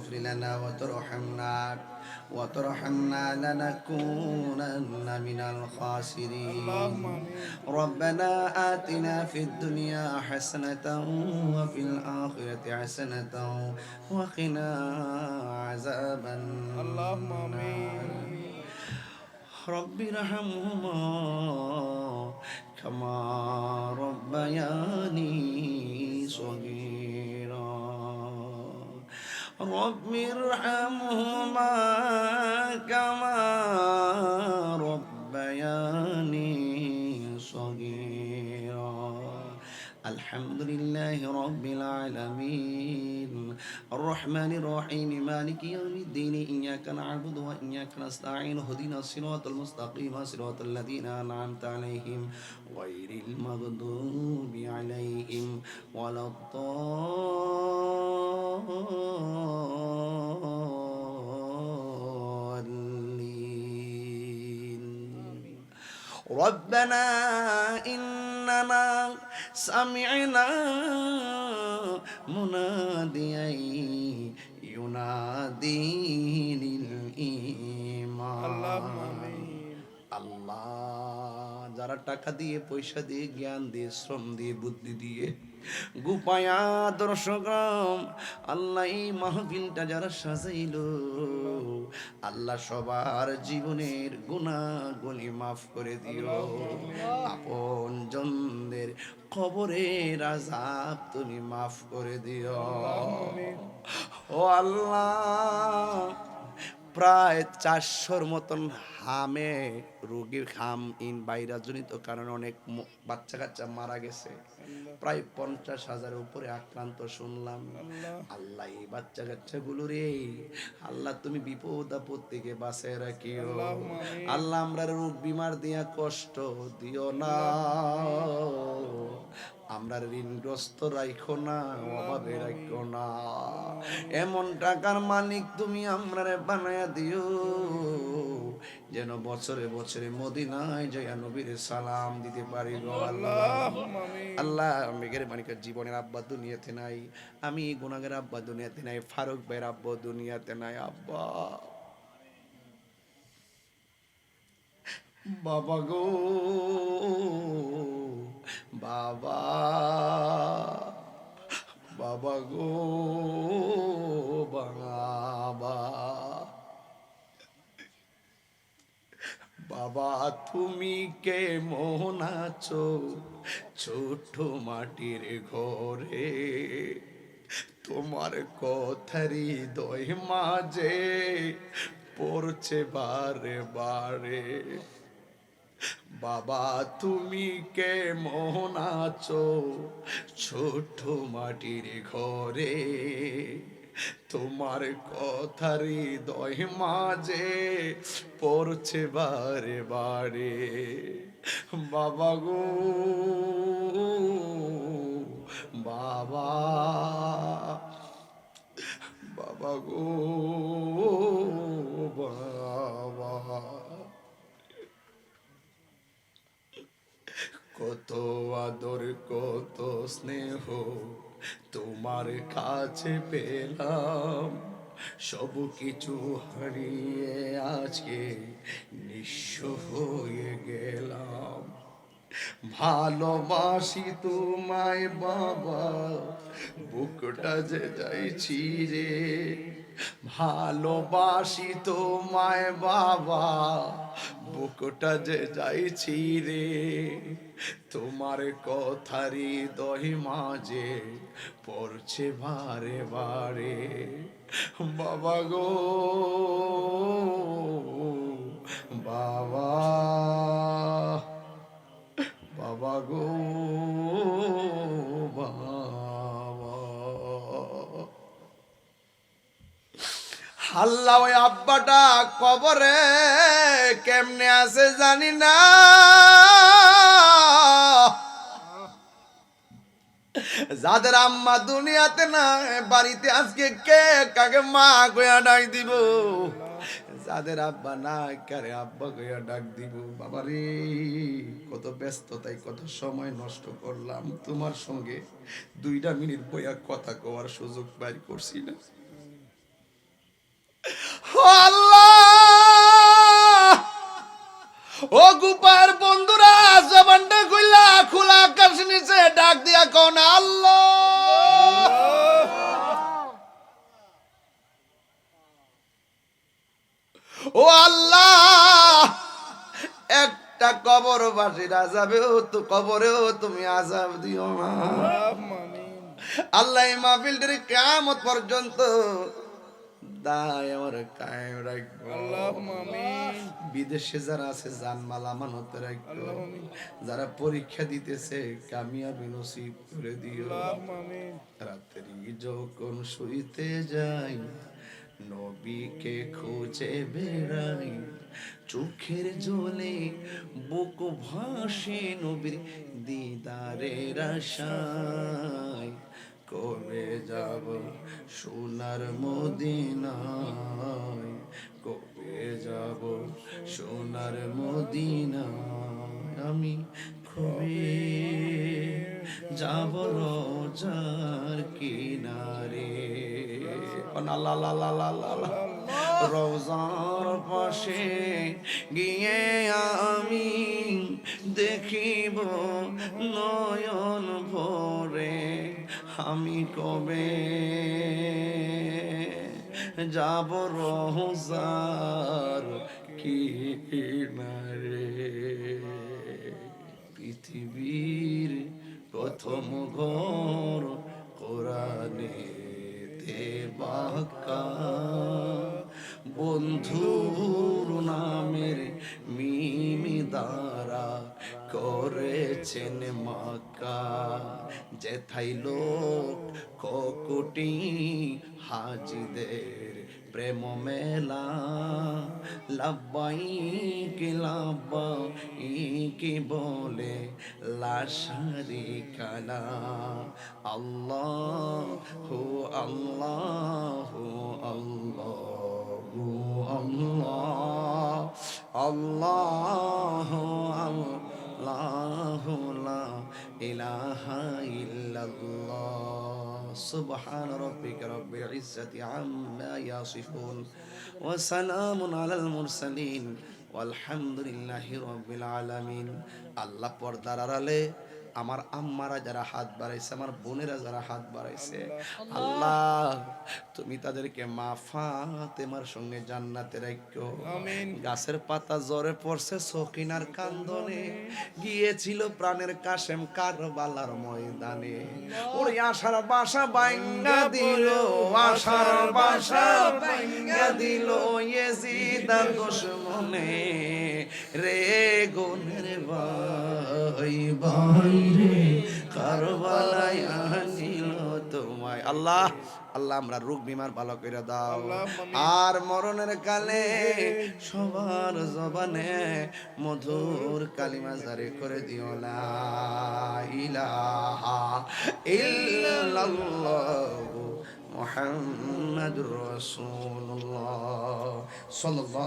تغفر لنا وترحمنا لنكونن من الخاسرين. اللهم آمين. ربنا آتنا في الدنيا حسنة وفي الآخرة حسنة وقنا عذاب اللهم النار. آمين. رب ارحمهما كما ربياني صغيرا. رب ارحمهما كما ربياني صغيرا. الحمد لله رب العالمين الرحمن الرحيم مالك يوم الدين إياك نعبد وإياك نستعين اهدنا الصراط المستقيم صراط الذين أنعمت عليهم غير المغضوب عليهم ولا الضالين. ربنا إننا سمعنا مناديا ينادي اللهم للإيمان. آمين. আল্লাহ, যারা টাকা দিয়ে, পয়সা দিয়ে, জ্ঞান দিয়ে, শ্রম দিয়ে, বুদ্ধি দিয়ে গুপায়া দর্শকরাম আল্লাহ এই মাহফিলটা যারা সাজাইল, আল্লাহ সবার জীবনের গুনাহগুলি মাফ করে দিও। আপন জনদের কবরের আযাব তুমি মাফ করে দিও। ও আল্লাহ, প্রায় 400-র মতন হামে রোগীর হাম ইন ভাইরাসজনিত কারণে অনেক বাচ্চা কাচ্চা মারা গেছে। প্রায় 50,000-এর উপরে আক্রান্ত শুনলাম। আল্লাহ, এই বাচ্চা কাচ্চাগুলো রে আল্লাহ তুমি বিপদ আপদ থেকে বাঁচায় রাখিও। আল্লাহ, আমরা রোগ বিমার দিয়া কষ্ট দিও না, আমরা ঋণগ্রস্ত রাখো না, অভাবে রাখো না। এমন টাকার মালিক তুমি আমরারে বানায়া দিও যেন বছরে বছরে মদিনায় যাইয়া নবীর সালাম দিতে পারি গো আল্লাহ। আল্লাহ, মেঘের মানিকের জীবনের আব্বা দুনিয়াতে নাই, আমি গুনাহের আব্বা দুনিয়াতে নাই, ফারুক ভাইয়ের আব্বা দুনিয়াতে নাই। আব্বা, বাবা গো, বাবা, বাবা গো, বাবা, বাবা তুমি কেমন আছো ছোট মাটির ঘরে? তোমার কথারই হৃদয় মাঝে পড়ছে বারে বারে। বাবা তুমি কেমন আছো ছোট মাটির ঘরে? তোমার কথার হৃদয় মাঝে পড়ছে বারে বারে। বাবা গো, বাবা, বাবা গো, বাবা, কত আদর কত স্নেহ তোমার কাছে পেলাম, সব কিছু হারিয়ে আজকে নিঃস্ব হয়ে গেলাম। ভালোবাসি তোমায় বাবা, বুকটা যে যাইছি রে। ভালোবাসি তোমায় বাবা, বুকটা যে যাইছি রে। তোমার কথারই হৃদয় মাঝে পড়ছে বারে বারে। বাবা গো, বাবা, বাবা গো, বাবা। হাল্লা, ওই আব্বাটা কবরে কেমনে আছে জানি না, যাদের আম্মা দুনিয়াতে না, বাড়িতে আজকে কে কাকে মা কইয়া ডাক দিব? যাদের আব্বা না, কারে আব্বা কইয়া ডাক দিব? বাবারে, কত ব্যস্ততায় কত সময় নষ্ট করলাম, তোমার সঙ্গে 2 মিনিট বইয়া কথা কওয়ার সুযোগ বাইর করছি না। কবরবাসীর আযাবেও তো কবরেও তুমি আযাব দিও না আল্লাহুম্মা আমিন আল্লাহ এই মাহফিলটারে কিয়ামত পর্যন্ত দায় আমার কায়েম রাখবো আল্লাহুম্মা আমিন বিদেশে যারা আছে জানমাল আমানত রাখবো আল্লাহুম্মা আমিন যারা পরীক্ষা দিতেছে কামিয়াবি নসিব করে দিও আল্লাহুম্মা আমিন রাত্রি যখন শুইতে যাই নবীকে খুঁজে বেড়াই চোখের জলে বুক ভাসে নবীর দিদারের আশায় কবে যাব সোনার মদিনায় কবে যাব সোনার মদিনায় আমি কবে যাব রোজার কিনারে লা লা লা লা লা লা রোজার পাশে গিয়ে আমি দেখিব নয়ন ভরে আমি কবে যাব রোজার কিনারে পৃথিবীর প্রথম ঘর কোরআনেতে বাঁকা বন্ধুর নামের মিমি দ্বারা করেছেন মাকা যেথাই লোক কোটি হাজিদের প্রেম মেলা লাব্বাইক লাব্বাইক বলে লাশারি কালা আল্লাহু আল্লাহু আল্লাহু আল্লাহ আল্লাহু আল্লাহু লা ইলাহা ইল্লাল্লাহ সুবহান রাব্বিকা রাব্বিল ইজ্জাতি আম্মা ইয়াসিফুন ওয়া সালামুন আলাল মুরসালিন ওয়ালহামদুলিল্লাহি রাব্বিল আলামিন আল্লাহ পর্দার আড়ালে আমার আম্মারা যারা হাত বাড়াইছে আমার বোনেরা যারা হাত বাড়াইছে আল্লাহ তুমি তাদেরকে মা ফাতেমার সঙ্গে জান্নাতে রাখো আমিন গাছের পাতা জ্বরে পড়ছে সকিনার কান্দনে গিয়েছিল প্রাণের কাশেম কারবালার ময়দানে ওরে আশার বাসা বাইঙ্গা দিল আশার বাসা বাইঙ্গা দিল ইয়েজিদ দুশমনে রে গুনের ভাই ভাই রে কারবালায় আনিল তোমায় আল্লাহ আল্লাহ আমরা রোগ বিমার ভালো করে দাও আর মরণের কালে সবার জবানে মধুর কালিমা জারি করে দিও লা ইলাহা ইল্লাল্লাহু মুহাম্মাদুর রাসূলুল্লাহ সাল্লাল্লাহু